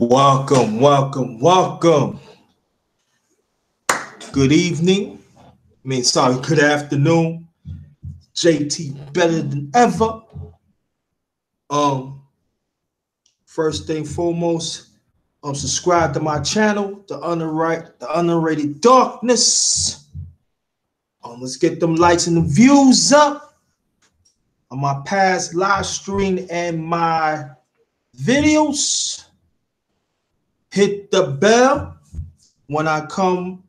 Welcome, welcome, welcome. Good evening. Good afternoon. JT better than ever. Um, First thing foremost, subscribe to my channel, the Underrated Darkness. Let's get them likes and the views up on my past live stream and my videos. Hit the bell when I come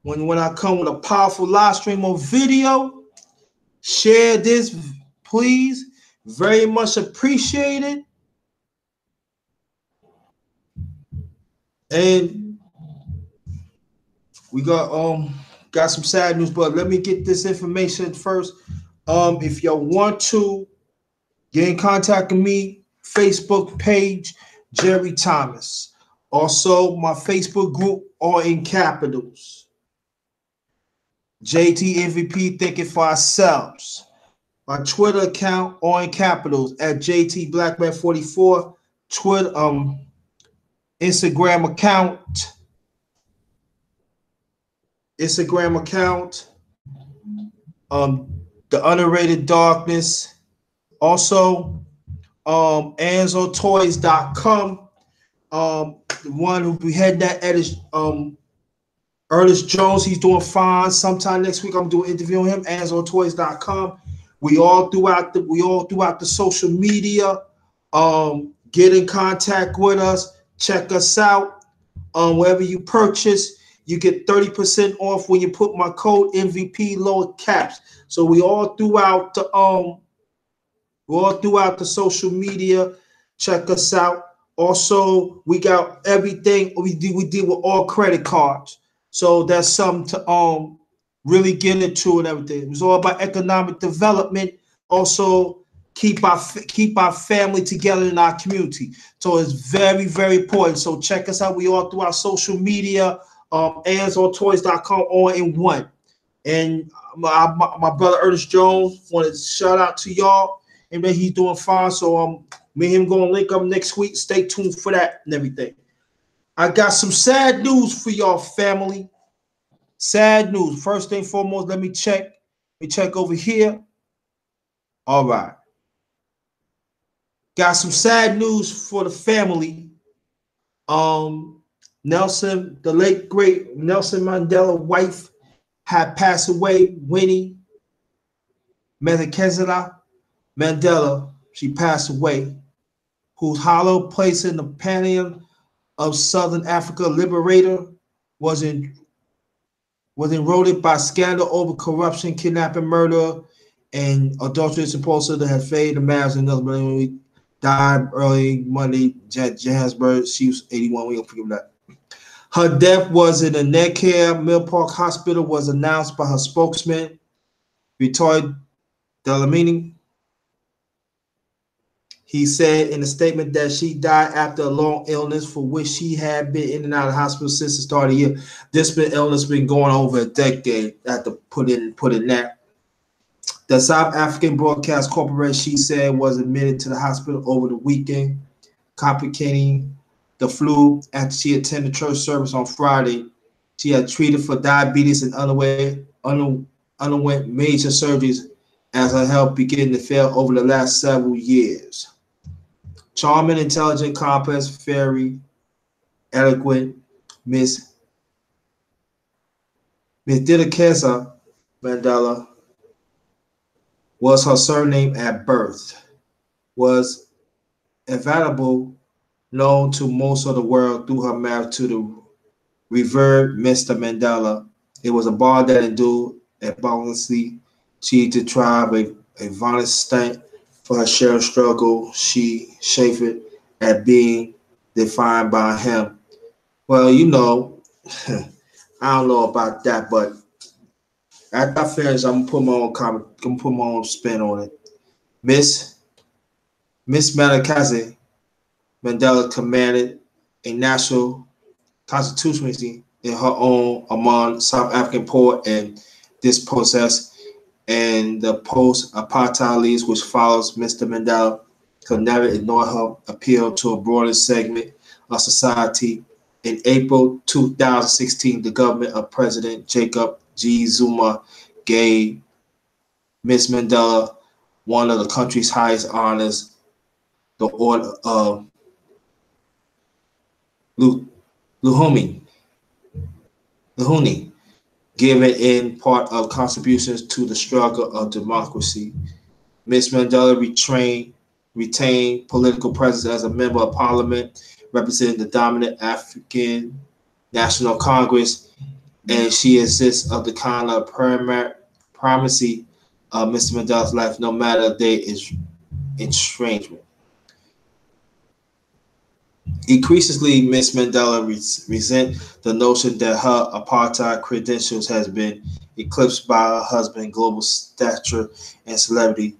when I come with a powerful live stream or video. Share this, please. Very much appreciated. And we got some sad news, but let me get this information first. If y'all want to get in contact with me, Facebook page, Jerry Thomas. Also, my Facebook group, all in capitals. JT MVP Thinking for Ourselves. My Twitter account, all in capitals, at JT Blackman44. Twitter, Instagram account, the Underrated Darkness. Also, AnzoToys.com. The one who be heading that is Ernest Jones. He's doing fine. Sometime next week, I'm doing interviewing him. AnzoToys.com. We all throughout the social media. Get in contact with us. Check us out. Wherever you purchase, you get 30% off when you put my code MVP lower caps. So we all throughout the social media. Check us out. Also, we got everything we deal with all credit cards. So that's something to really get into and everything. It's all about economic development. Also, keep our family together in our community. So it's very, very important. So check us out. We all through our social media, AnzoToys.com, all in one. And my brother Ernest Jones wanted to shout out to y'all, and that he's doing fine. So me and him going to link up next week. Stay tuned for that and everything. I got some sad news for y'all, family. Sad news. First thing foremost, let me check. Let me check over here. All right. Got some sad news for the family. Nelson, the late great Nelson Mandela wife had passed away. Winnie, Madikizela Mandela, she passed away, whose hollow place in the pantheon of Southern Africa liberator was eroded by scandal over corruption, kidnapping, murder, and adultery. Supposed to have faded the mass and another died early Monday, Johannesburg. She was 81. We don't forget that. Her death was in a Nedcare Mill Park Hospital, was announced by her spokesman, Vittorio Delamini. He said in a statement that she died after a long illness for which she had been in and out of the hospital since the start of the year. This illness been going over a decade. I have to put in that. The South African Broadcast Corporation, she said, was admitted to the hospital over the weekend, complicating the flu after she attended church service on Friday. She had treated for diabetes and underwent major surgeries as her health began to fail over the last several years. Charming, intelligent, complex, very eloquent, Miss Madikizela Mandela was her surname at birth, was invaluable, known to most of the world through her marriage to the revered Mr. Mandela. It was a bond that endured abundantly. She to try a violent stunt for her shared struggle. She chafed at being defined by him. Well, you know, I don't know about that, but after I finish, I'm gonna put my own comment. I'm gonna put my own spin on it. Miss Madikizela Mandela commanded a national constituency in her own among South African poor and dispossessed, and the post-apartheid leads which follows Mr. Mandela could never ignore her appeal to a broader segment of society. In April 2016, the government of President Jacob G. Zuma gave Ms. Mandela one of the country's highest honors, the Order of Luhuni, Luhuni, given in part of contributions to the struggle of democracy. Ms. Mandela retained political presence as a member of parliament, representing the dominant African National Congress, and she insists of the kind of primacy of Mr. Mandela's life, no matter their estrangement. Increasingly, Ms. Mandela resent the notion that her apartheid credentials has been eclipsed by her husband's global stature and celebrity,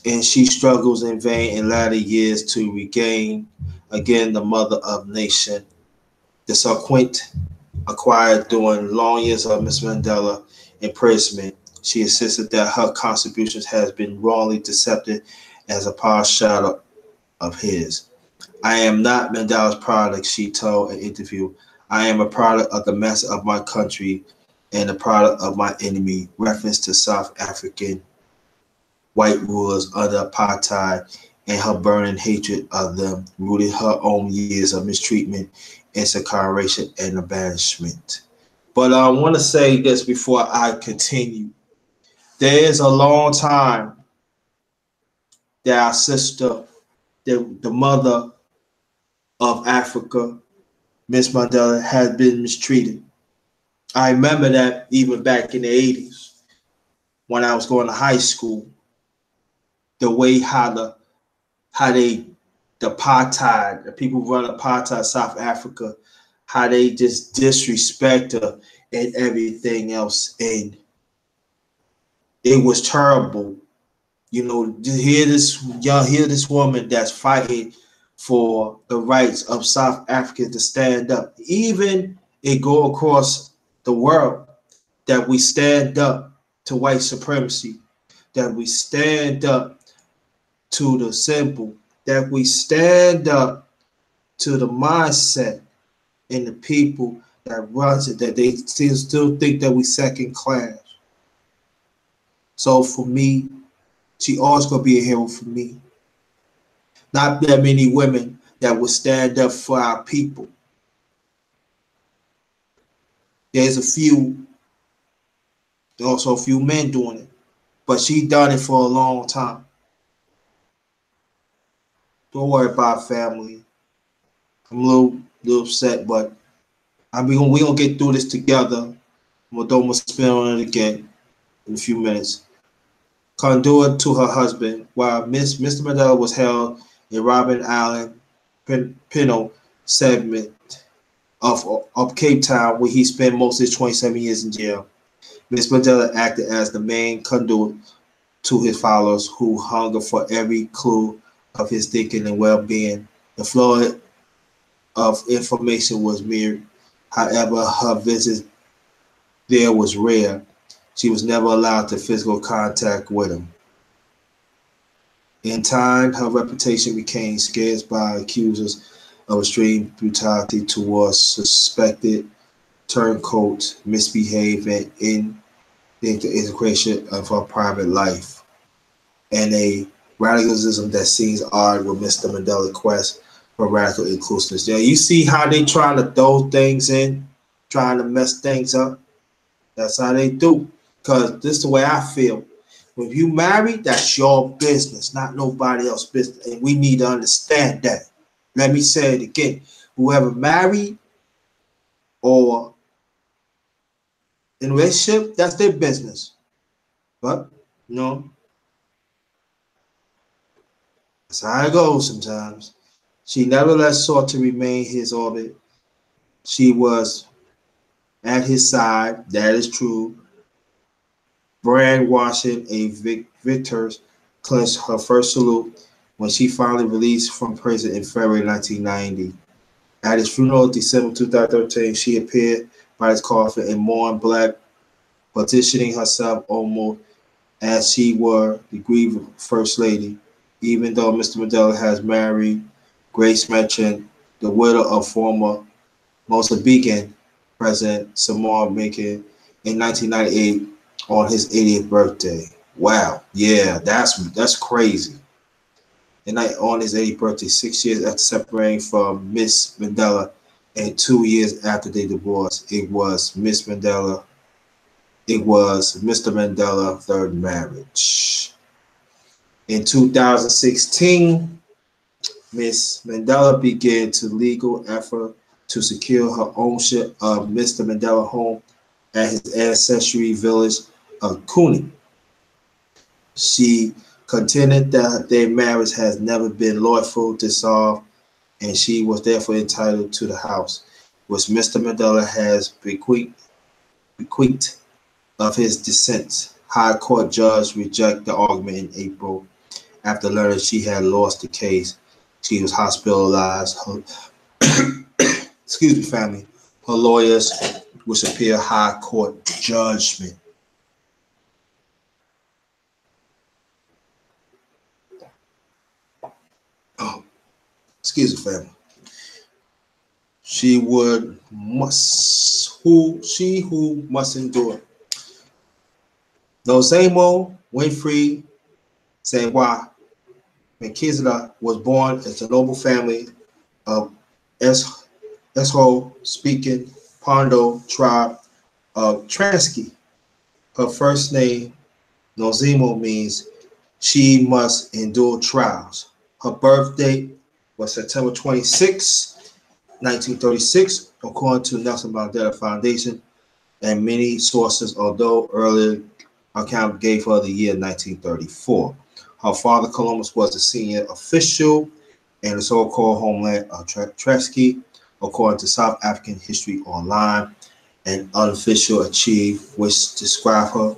and she struggles in vain in latter years to regain again the mother of nation. The circuit acquired during long years of Ms. Mandela imprisonment. She insisted that her contributions has been wrongly accepted as a past shadow of his. I am not Mandela's product, she told an interview. I am a product of the mess of my country and a product of my enemy, reference to South African white rulers under apartheid and her burning hatred of them, rooted her own years of mistreatment, incarceration, and abandonment. But I want to say this before I continue. There is a long time that our sister, the mother of Africa, Miss Mandela, has been mistreated. I remember that even back in the 80s when I was going to high school, the way how they the apartheid, the people who run apartheid South Africa, how they just disrespect her and everything else. And it was terrible. You know, to hear this woman that's fighting for the rights of South Africa to stand up. Even it go across the world that we stand up to white supremacy, that we stand up to the symbol, that we stand up to the mindset and the people that runs it, that they still think that we second class. So for me, she always gonna be a hero for me. Not that many women that will stand up for our people. There's a few, also a few men doing it, but she done it for a long time. Don't worry about family. I'm a little upset, but we gonna get through this together. I'm gonna spin on it again in a few minutes. Conduit to her husband, while Mr. Mandela was held in Robben Island penal segment of Cape Town, where he spent most of his 27 years in jail. Ms. Mandela acted as the main conduit to his followers, who hunger for every clue of his thinking and well-being. The flow of information was mere. However, her visit there was rare. She was never allowed to physical contact with him. In time, her reputation became scarce by accusers of extreme brutality towards suspected turncoats, misbehaving in the integration of her private life, and a radicalism that seems odd with Mr. Mandela's quest for radical inclusiveness. Yeah, you see how they trying to throw things in, trying to mess things up. That's how they do. Because this is the way I feel. When you marry, that's your business, not nobody else's business. And we need to understand that. Let me say it again. Whoever married or in a relationship, that's their business. But, you know, that's how it goes sometimes. She nevertheless sought to remain his orbit. She was at his side, that is true. Brainwashing a victor's clinched her first salute when she finally released from prison in February 1990. At his funeral, December 2013, she appeared by his coffin in mourning black, positioning herself almost as she were the grieved first lady. Even though Mr. Mandela has married Grace Merchant, the widow of former Mozambican President Samor Makin in 1998 on his 80th birthday. Wow, yeah, that's crazy. And on his 80th birthday, 6 years after separating from Miss Mandela, and 2 years after they divorced, it was Mr. Mandela's third marriage. In 2016, Miss Mandela began to legal effort to secure her ownership of Mr. Mandela home at his ancestry village of Kuni. She contended that their marriage has never been lawful dissolved, and she was therefore entitled to the house, which Mr. Mandela has bequeathed of his descendants. High Court judge rejected the argument in April after learning she had lost the case. She was hospitalized. Excuse me, family. Her lawyers which appeal High Court judgment. Oh, excuse me, family. She who must endure. No Zamo Winfrey Zangwa Madikizela was born into a noble family of Esho speaking Pondo tribe of Transky. Her first name, Nozimo, means she must endure trials. Her birth date was September 26, 1936, according to Nelson Mandela Foundation and many sources, although earlier account gave her the year 1934. Her father, Columbus, was a senior official in the so-called homeland of Treski, according to South African History Online. An unofficial achieve which describe her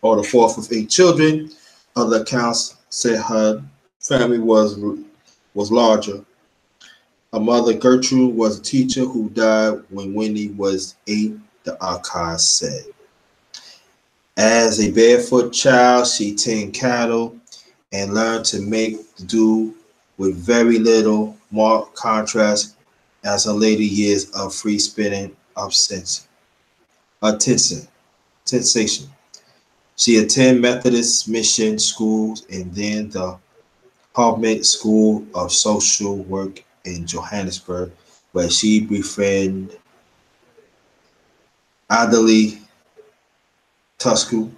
or the fourth of eight children. Other accounts said her family was larger. Her mother, Gertrude, was a teacher who died when Winnie was 8, the archives said. As a barefoot child, she tended cattle and learned to make do with very little, marked contrast as her later years of free spinning absence. Attention, sensation. She attended Methodist Mission Schools and then the Harvard School of Social Work in Johannesburg, where she befriended Adderley Tusku,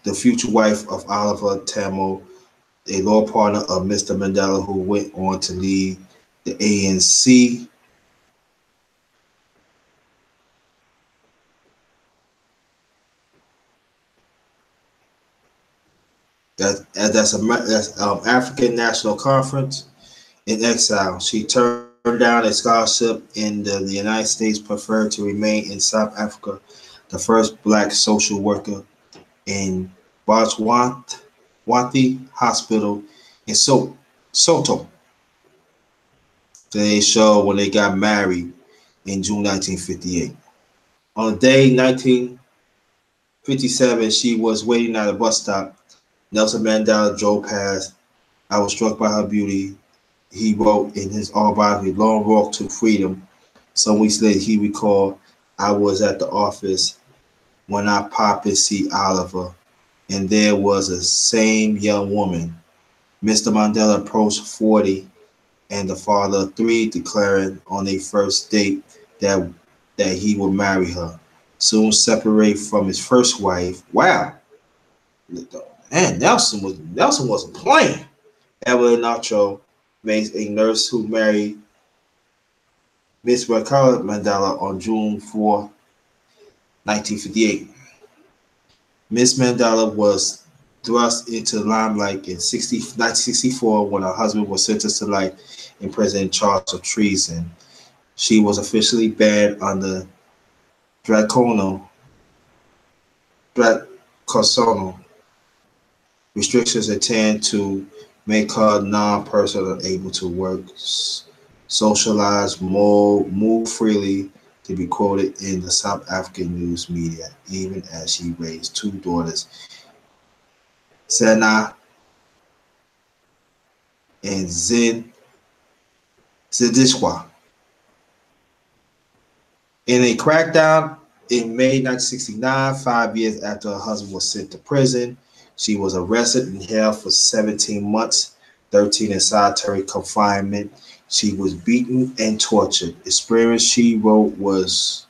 the future wife of Oliver Tambo, a law partner of Mr. Mandela, who went on to lead the ANC. That's African National Conference. In exile, she turned down a scholarship in the United States, preferred to remain in South Africa, the first black social worker in Botswana Hospital in Soto. They show when they got married in June 1958. On the day 1957, she was waiting at a bus stop. Nelson Mandela drove past. I was struck by her beauty. He wrote in his autobiography, Long Walk to Freedom. Some weeks later, he recalled, I was at the office when I popped and see Oliver, and there was a same young woman. Mr. Mandela approached 40 and the father of three, declaring on a first date that he would marry her. Soon separate from his first wife. Wow, man, Nelson wasn't playing. Evelyn Nacho makes a nurse who married Miss Makala Mandela on June 4, 1958. Miss Mandela was thrust into the limelight in 1964 when her husband was sentenced to life in prison in charge of treason. She was officially banned under draconian restrictions intended to make her non-person able to work, socialize, move freely, to be quoted in the South African news media, even as she raised two daughters, Sena and Zidishwa. In a crackdown in May 1969, 5 years after her husband was sent to prison, she was arrested and held for 17 months, 13 in solitary confinement. She was beaten and tortured. Experience she wrote was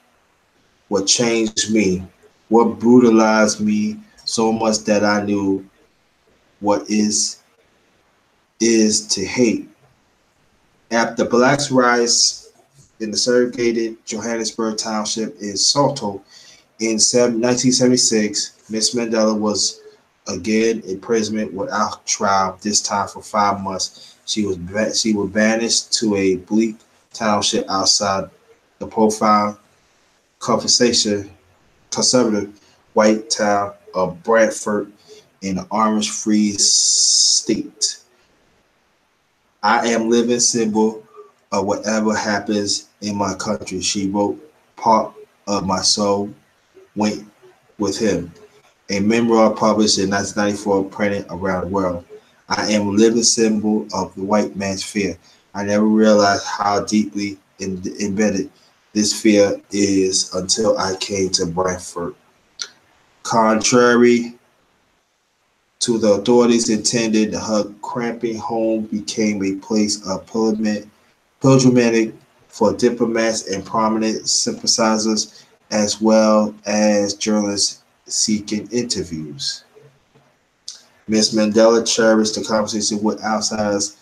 what changed me, what brutalized me so much that I knew what is to hate. After blacks' rise in the segregated Johannesburg Township in Soto in 1976, Miss Mandela was again imprisoned without trial, this time for 5 months. She was banished to a bleak township outside the profile conversation conservative white town of Bradford in the Orange Free State. I am living symbol of whatever happens in my country. She wrote, part of my soul went with him. A memoir published in 1994, printed around the world. I am a living symbol of the white man's fear. I never realized how deeply embedded this fear is until I came to Bradford. Contrary to the authorities intended, her cramping home became a place of pilgrimage for diplomats and prominent sympathizers, as well as journalists seeking interviews. Miss Mandela cherished the conversation with outsiders,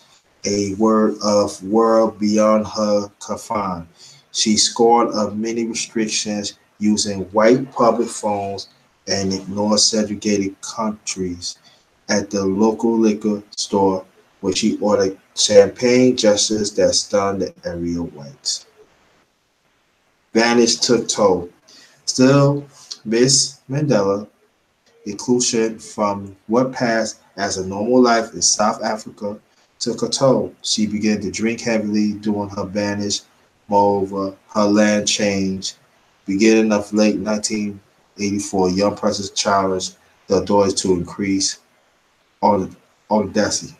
a word of world beyond her confine. She scorned of many restrictions using white public phones and ignored segregated countries at the local liquor store where she ordered champagne gestures that stunned the area whites. Vanish took toll. Still, Miss Mandela inclusion from what passed as a normal life in South Africa took a toll. She began to drink heavily during her banish. Moreover, her land changed. Beginning of late 1984, young persons challenged the authorities to increase audacity.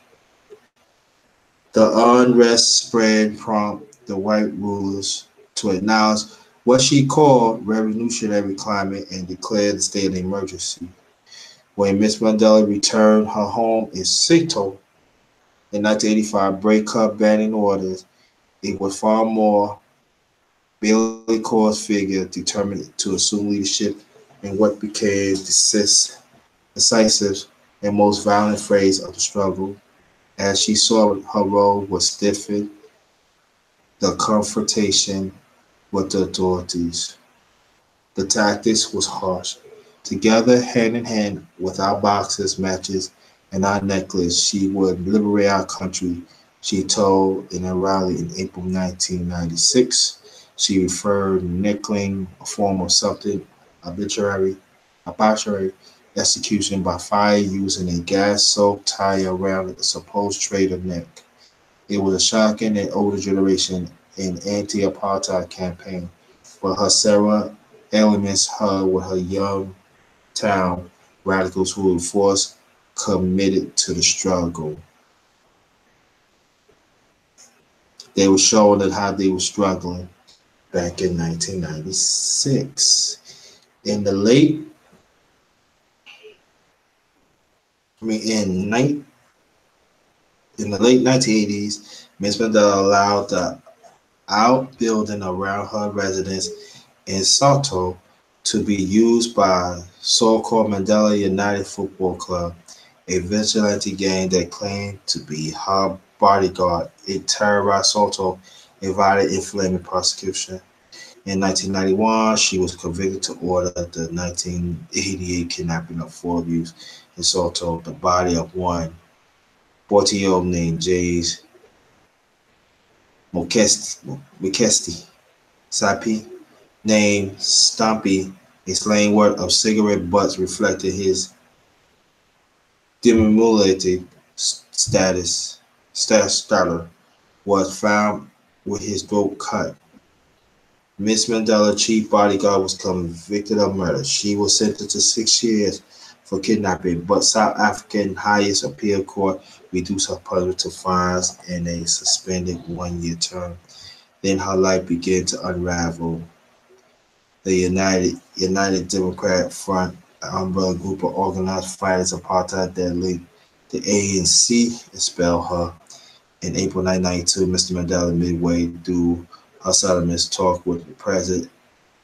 The unrest spread prompted the white rulers to announce what she called revolutionary climate and declared the state of emergency. When Miss Mandela returned her home in Seattle in 1985, breakup banning orders, it was far more Bailey Cause figure determined to assume leadership in what became the decisive and most violent phase of the struggle. As she saw her role was stiffened, the confrontation with the authorities. The tactics was harsh. Together, hand in hand, with our boxes, matches, and our necklace, she would liberate our country, she told in a rally in April 1996. She referred neckling, a form of something arbitrary execution by fire using a gas-soaked tire around a supposed traitor neck. It was a shocking and older generation in anti-apartheid campaign, but her Sarah elements her with her young town radicals who were forced committed to the struggle. They were showing that how they were struggling back in 1996. In the late, I mean, in the late 1980s, Ms. Mandela allowed the outbuilding around her residence in Soto to be used by so-called Mandela United Football Club, a vigilante gang that claimed to be her bodyguard. It terrorized Soto, invited inflaming prosecution. In 1991, she was convicted to order the 1988 kidnapping of four youths in Soto, the body of one 40-year-old named James Mokesti Sapi, named Stumpy, a slang word of cigarette butts reflected his demilitated starter, was found with his throat cut. Miss Mandela, chief bodyguard, was convicted of murder. She was sentenced to 6 years for kidnapping, but South African highest appeal court reduced her punishment to fines and a suspended 1 year term. Then her life began to unravel. the United Democrat Front, an umbrella group of organized fighters apartheid that linked the ANC, expelled her. In April 1992, Mr. Mandela, midway through her settlements talk with President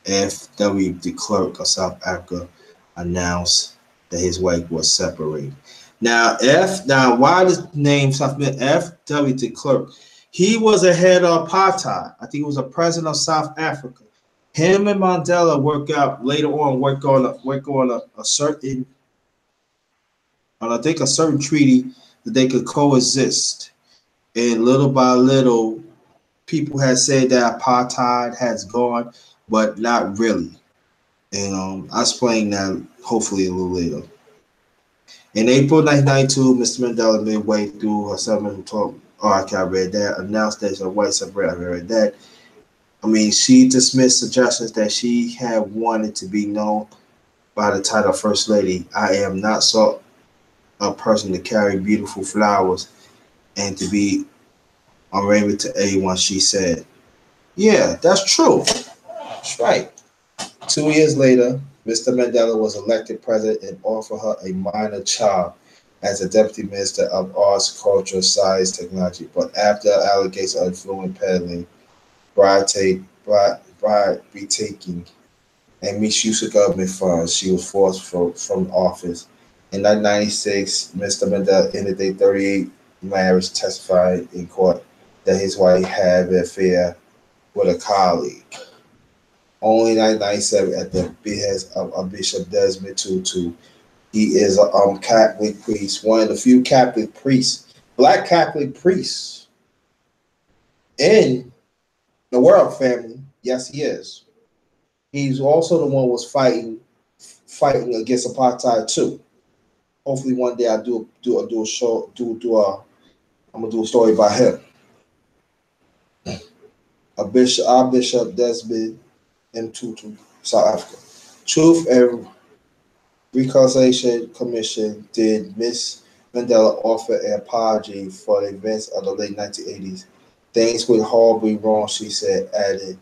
F.W. de Klerk of South Africa, announced that his wife was separated. Now why the name South Africa? F.W. de Klerk? He was a head of apartheid. I think he was a president of South Africa. Him and Mandela work out later on. Work on a certain, I think a certain treaty that they could coexist. And little by little, people had said that apartheid has gone, but not really. And I explain that hopefully a little later. In April 1992, Mr. Mandela, midway through her settlement talk, I read that, announced that her white separate. I read that. I mean, she dismissed suggestions that she had wanted to be known by the title First Lady. I am not so a person to carry beautiful flowers and to be unrated to anyone, she said. Yeah, that's true. That's right. 2 years later, Mr. Mandela was elected president and offered her a minor job as a deputy minister of arts, culture, science, technology. But after allegations of influence peddling, bribe taking, and misuse of government funds, she was forced from office. In 1996, Mr. Mandela ended a 38 marriage, testifying in court that his wife had an affair with a colleague. Only in 1997, at the behest of Bishop Desmond Tutu, he is a Catholic priest, one of the few Catholic priests, black Catholic priests in the world family. Yes, he is. He's also the one who was fighting against apartheid too. Hopefully, one day I do a show I'm gonna do a story about him. Our Bishop Desmond M. Tutu, South Africa. Truth and Reconciliation Commission did Miss Mandela offer an apology for the events of the late 1980s. Things went horribly wrong, she said, added,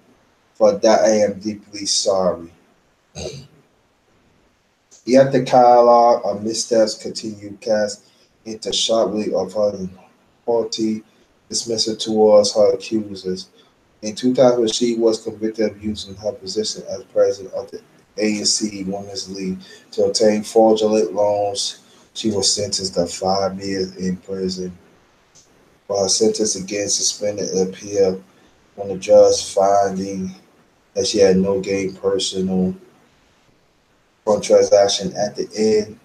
for that I am deeply sorry. Yet the catalog of missteps continued cast into sharply of her haughty dismissal towards her accusers. In 2000, she was convicted of using her position as president of the ANC Women's League to obtain fraudulent loans. She was sentenced to 5 years in prison, while her sentence again suspended appeal when the judge finding that she had no gain personal from transaction. At the end,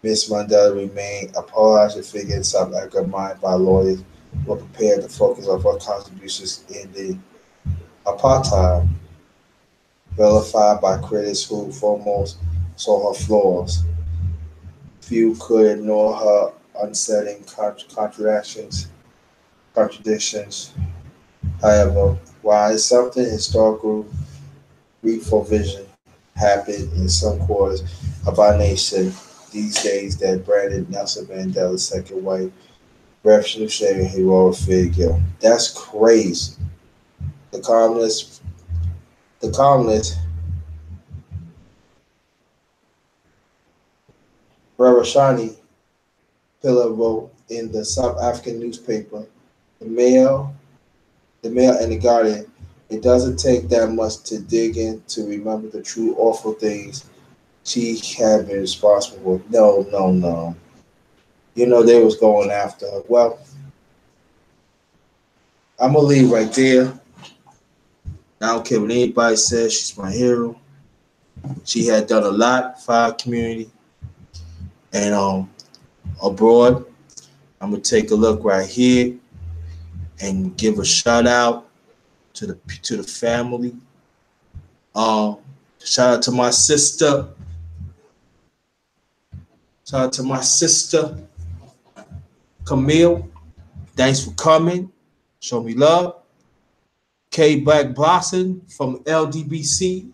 Ms. Mandela remained a polarizing figure in South Africa, mined by lawyers who were prepared to focus on her contributions in the apartheid, vilified by critics who foremost saw her flaws. Few could ignore her unsettling contradictions. However, while something historical revision happened in some quarters of our nation these days that branded Nelson Mandela's second wife, revolutionary heroic figure. That's crazy. The columnist, the columnist Rarashani Pillai wrote in the South African newspaper, the Mail, the Mail and the Guardian, it doesn't take that much to dig in to remember the true awful things she had been responsible for. No, no, no. You know they was going after her. Well, I'm gonna leave right there. I don't care what anybody says. She's my hero. She had done a lot for our community and abroad. I'm gonna take a look right here and give a shout out to the family. Um, shout out to my sister. Shout out to my sister Camille. Thanks for coming. Show me love. K Black Blossom from LDBC.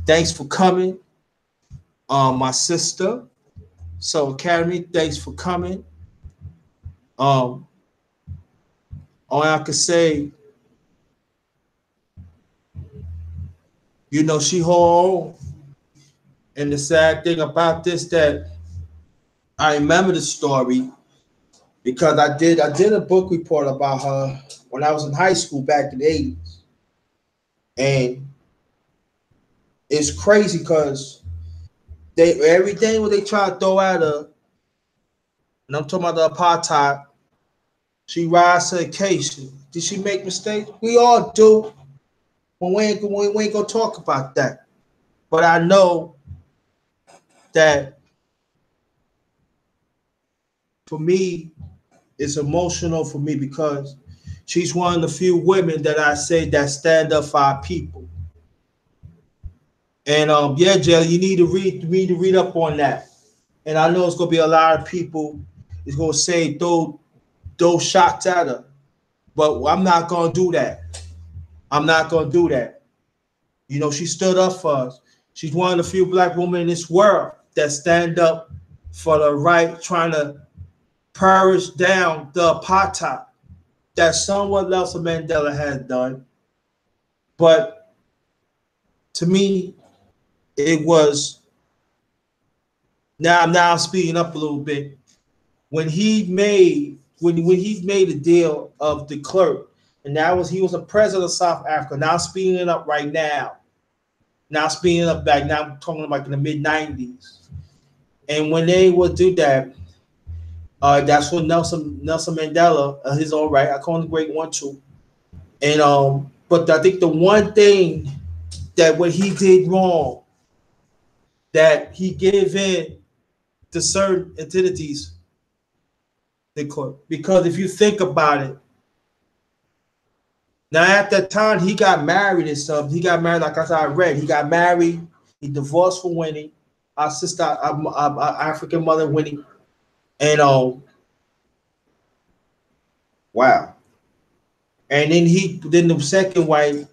Thanks for coming. My sister. So Academy, thanks for coming. Um, all I can say, You know, she hold on. And the sad thing about this that I remember the story because I did a book report about her when I was in high school back in the 80s. And it's crazy because they everything what they try to throw at her, and I'm talking about the apartheid, she rise to the occasion. Did she make mistakes? We all do. When we ain't gonna talk about that. But I know that for me, it's emotional for me because she's one of the few women that I say that stand up for our people. And yeah, Jelly, you need to read up on that. And I know it's gonna be a lot of people is gonna say those shots at her, but I'm not gonna do that. I'm not gonna do that. You know, she stood up for us. She's one of the few black women in this world that stand up for the right, trying to purge down the apartheid that someone Nelson Mandela has done. But to me, it was now I'm speeding up a little bit. When he made a deal of the clerk, and that was he was a president of South Africa. Now I'm speeding it up right now. Now I'm speeding it up back. Now I'm talking about in the mid-90s. And when they would do that, that's when Nelson Mandela, his own right, I call him the great one too. And but I think the one thing that what he did wrong, that he gave in to certain entities, the court. Because if you think about it, now at that time he got married and stuff. He got married, like I read. He got married. He divorced from Winnie, our sister, our African mother Winnie, and wow. And then the second wife,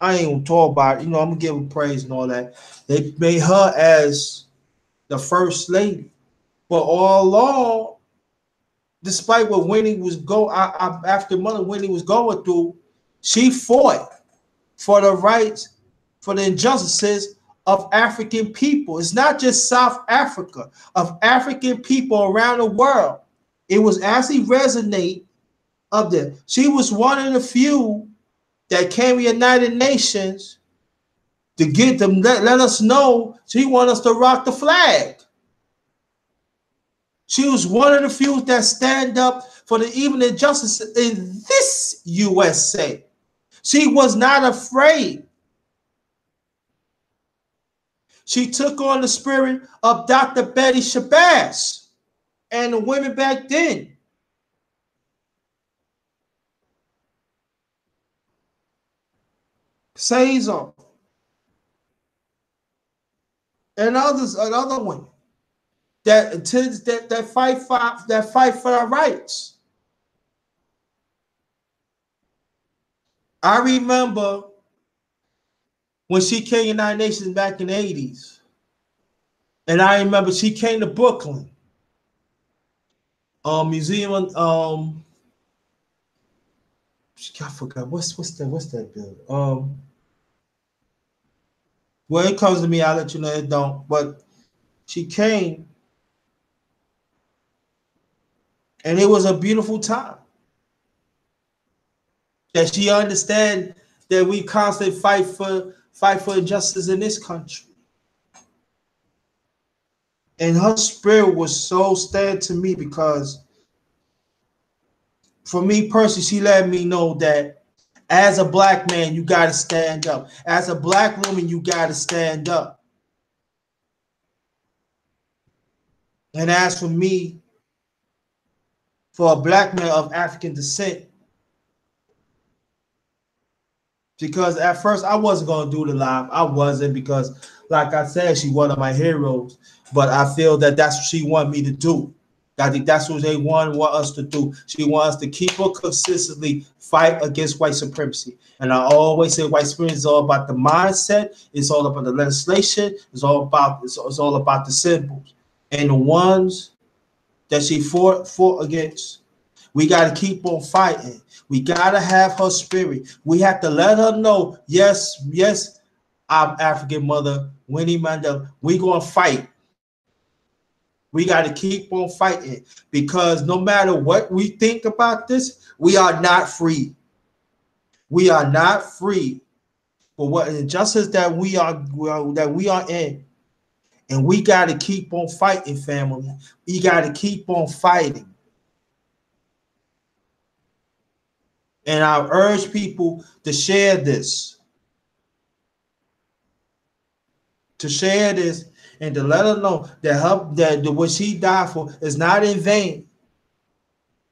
I ain't gonna talk about it. You know, I'm gonna give her praise and all that. They made her as the first lady, but all along, despite what Winnie was after Mother Winnie was going through, she fought for the rights, for the injustices of African people. It's not just South Africa, of African people around the world. It was actually resonate up there. She was one of the few that came to the United Nations to get them, let us know she want us to rock the flag. She was one of the few that stand up for the even injustice in this USA. She was not afraid. She took on the spirit of Dr. Betty Shabazz and the women back then. Caesar and others, another one that fight for our rights. I remember when she came to the United Nations back in the 80s. And I remember she came to Brooklyn. Museum, I forgot what's that building? Well, it comes to me, I'll let you know it don't. But she came, and it was a beautiful time. That she understand that we constantly fight for injustice in this country. And her spirit was so stand to me because for me personally, she let me know that as a black man, you got to stand up. As a black woman, you got to stand up. And as for me, for a black man of African descent, because at first I wasn't going to do the live. I wasn't because, like I said, she's one of my heroes. But I feel that that's what she wanted me to do. I think that's what they want us to do. She wants us to keep her consistently fight against white supremacy. And I always say white supremacy is all about the mindset. It's all about the legislation. It's all about the symbols. And the ones that she fought against, we got to keep on fighting. We got to have her spirit. We have to let her know, yes, our African mother, Winnie Mandela. We gonna fight. We got to keep on fighting because no matter what we think about this, we are not free. We are not free for what injustice that we are in, and we got to keep on fighting, family. We got to keep on fighting. And I urge people to share this, and to let her know that what she died for is not in vain.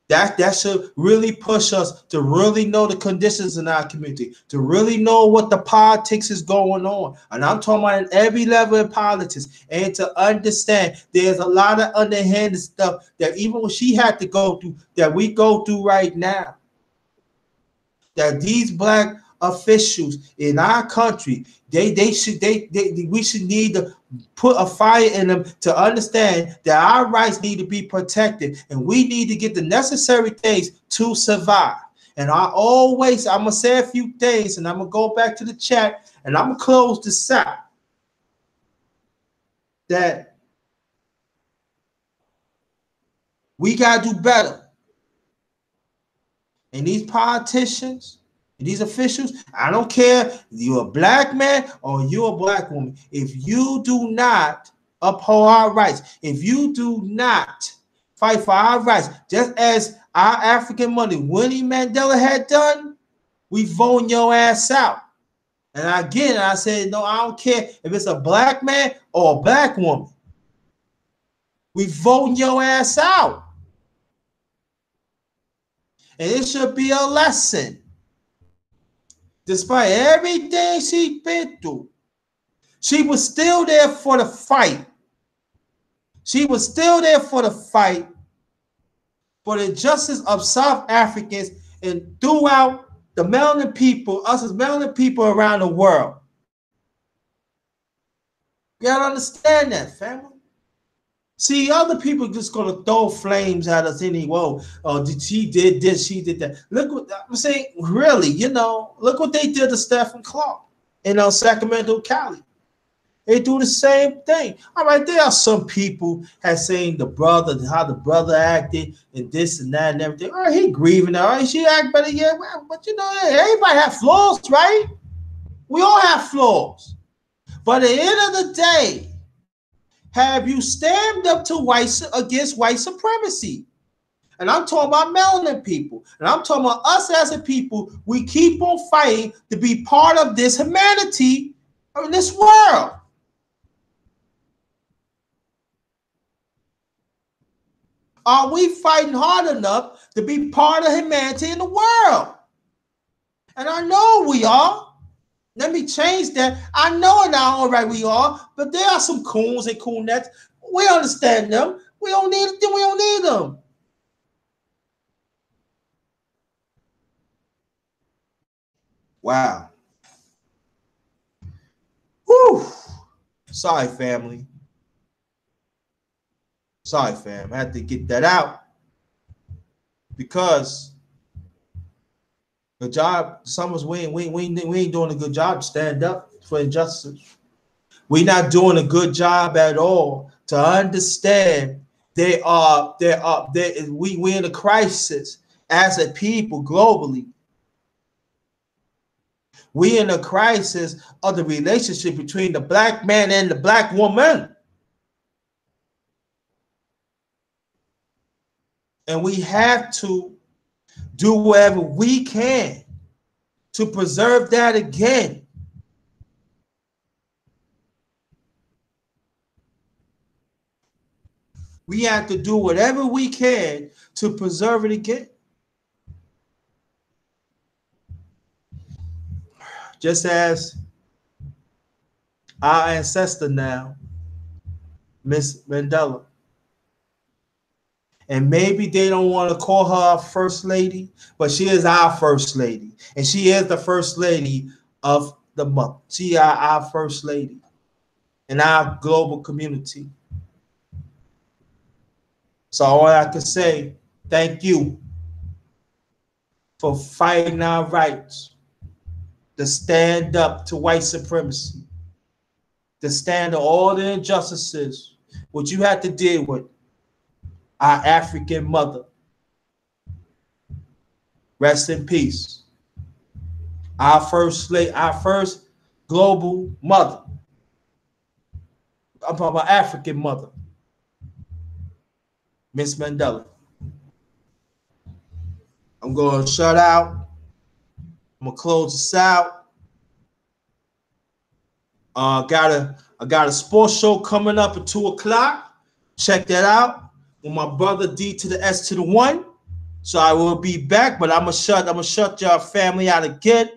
That should really push us to really know the conditions in our community, to really know what the politics is going on. And I'm talking about at every level in politics, and to understand there's a lot of underhanded stuff that even when she had to go through, that we go through right now. That these black officials in our country, we should need to put a fire in them to understand that our rights need to be protected, and we need to get the necessary things to survive. And I'm gonna say a few things, and I'm gonna go back to the chat, and I'm gonna close this out. That we gotta do better. And these politicians, these officials, I don't care if you're a black man or you're a black woman. If you do not uphold our rights, if you do not fight for our rights, just as our African mother, Winnie Mandela, had done, we voting your ass out. And again, I said, no, I don't care if it's a black man or a black woman. We voting your ass out. And it should be a lesson. Despite everything she's been through, she was still there for the fight. She was still there for the fight for the justice of South Africans and throughout the melanin people, us as melanin people around the world. You gotta understand that, family. See, other people just gonna throw flames at us anyway. Oh, she did this, she did that. Look what I'm saying. Really, look what they did to Stephen Clark in Sacramento, Cali. They do the same thing. All right, there are some people have seen how the brother acted and this and that and everything. All right, he grieving. All right, she act better, yeah. But everybody have flaws, right? We all have flaws. But at the end of the day, have you stand up to against white supremacy? And I'm talking about melanin people. And I'm talking about us as a people. We keep on fighting to be part of this humanity in this world. Are we fighting hard enough to be part of humanity in the world? And I know we are. Let me change that. I know now, all right, we are, but there are some coons and coonettes. We understand them. We don't need them. We don't need them. Wow. Whew. Sorry, family. Sorry, fam. I had to get that out because the job, some of us, we ain't doing a good job to stand up for injustice. We're not doing a good job at all to understand we're in a crisis as a people globally. We're in a crisis of the relationship between the black man and the black woman. And we have to do whatever we can to preserve that again. We have to do whatever we can to preserve it again. Just as our ancestor now, Miss Mandela. And maybe they don't want to call her first lady, but she is our first lady. And she is the first lady of the month. She is our first lady in our global community. So all I can say, thank you for fighting our rights to stand up to white supremacy. to stand on all the injustices what you had to deal with. Our African mother, rest in peace. Our first slave, our first global mother. I'm talking about African mother, Miss Mandela. I'm going to shut out. I'm gonna close this out. I got a sports show coming up at 2 o'clock. Check that out with my brother D to the S to the 1. So I will be back, but I'm gonna shut your family out again.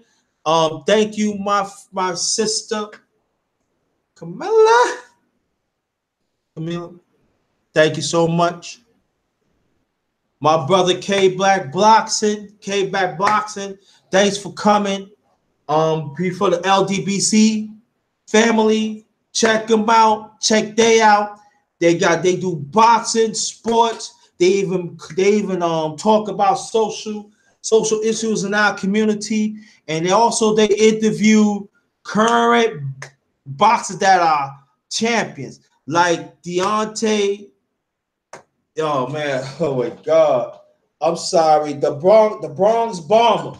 Thank you, my sister Camilla. Thank you so much. My brother K Black Boxing, thanks for coming. For the LDBC family, check them out. Check they out. They do boxing, sports. They even talk about social issues in our community, and they interview current boxers that are champions like Deontay. Oh man, oh my God, I'm sorry, the Bronx Bomber.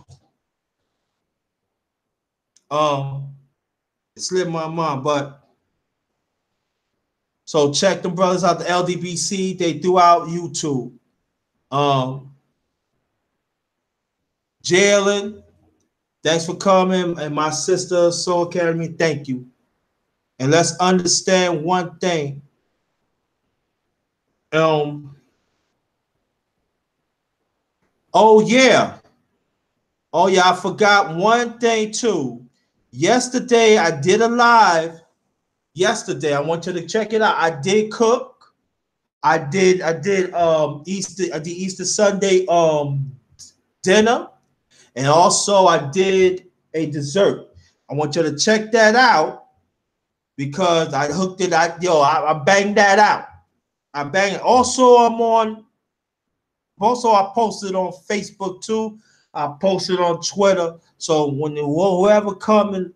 It slipped my mind, but so check them brothers out, the LDBC. They throughout YouTube. Jalen, thanks for coming, and my sister Soul Academy, thank you. And let's understand one thing. Oh yeah, I forgot one thing too. Yesterday I did a live. Yesterday, I want you to check it out. I did cook. I did Easter Sunday dinner, and also I did a dessert. I want you to check that out because I hooked it. I banged that out. I banged it. Also, I posted on Facebook too. I posted on Twitter. So when whoever coming,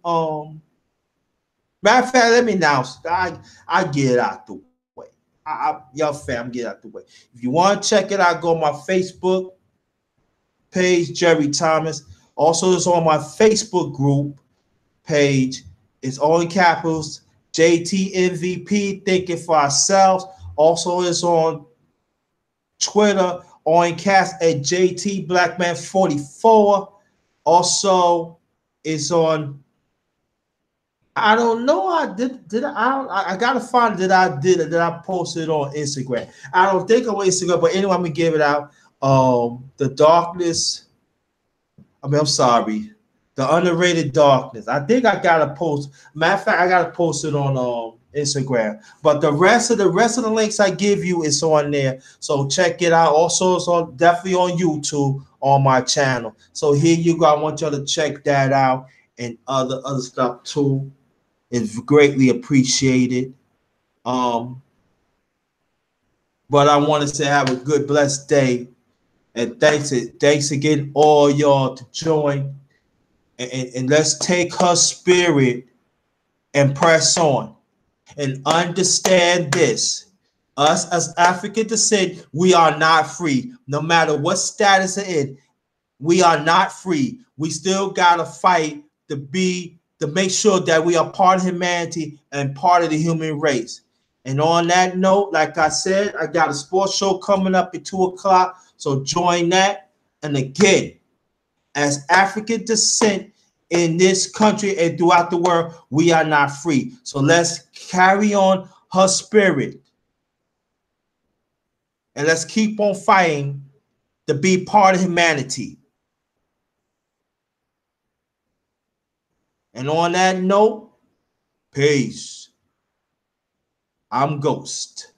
matter of fact, let me announce. I get it out the way. Y'all fam, get out the way. If you want to check it out, go on my Facebook page, Jerry Thomas. Also, it's on my Facebook group page. It's all in capitals, JT MVP, Thinking for Ourselves. Also, it's on Twitter, on cast at JT Blackman 44. Also, it's on. I don't know. I gotta find that I posted on Instagram. I don't think on Instagram, but anyway, I'm gonna give it out. The darkness. I'm sorry. The underrated darkness. I think I gotta post. Matter of fact, I gotta post it on Instagram. But the rest of the links I give you is on there. So check it out. Also, it's definitely on YouTube on my channel. So here you go. I want y'all to check that out and other stuff too. It's greatly appreciated. But I want to say have a good, blessed day. And thanks again, all y'all, to join. And let's take her spirit and press on. And understand this. Us as African descent, we are not free. No matter what status it is, we are not free. We still gotta fight to make sure that we are part of humanity and part of the human race. And on that note, like I said, I got a sports show coming up at 2 o'clock. So join that. And again, as African descent in this country and throughout the world, we are not free. So let's carry on her spirit. And let's keep on fighting to be part of humanity. And on that note, peace. I'm Ghost.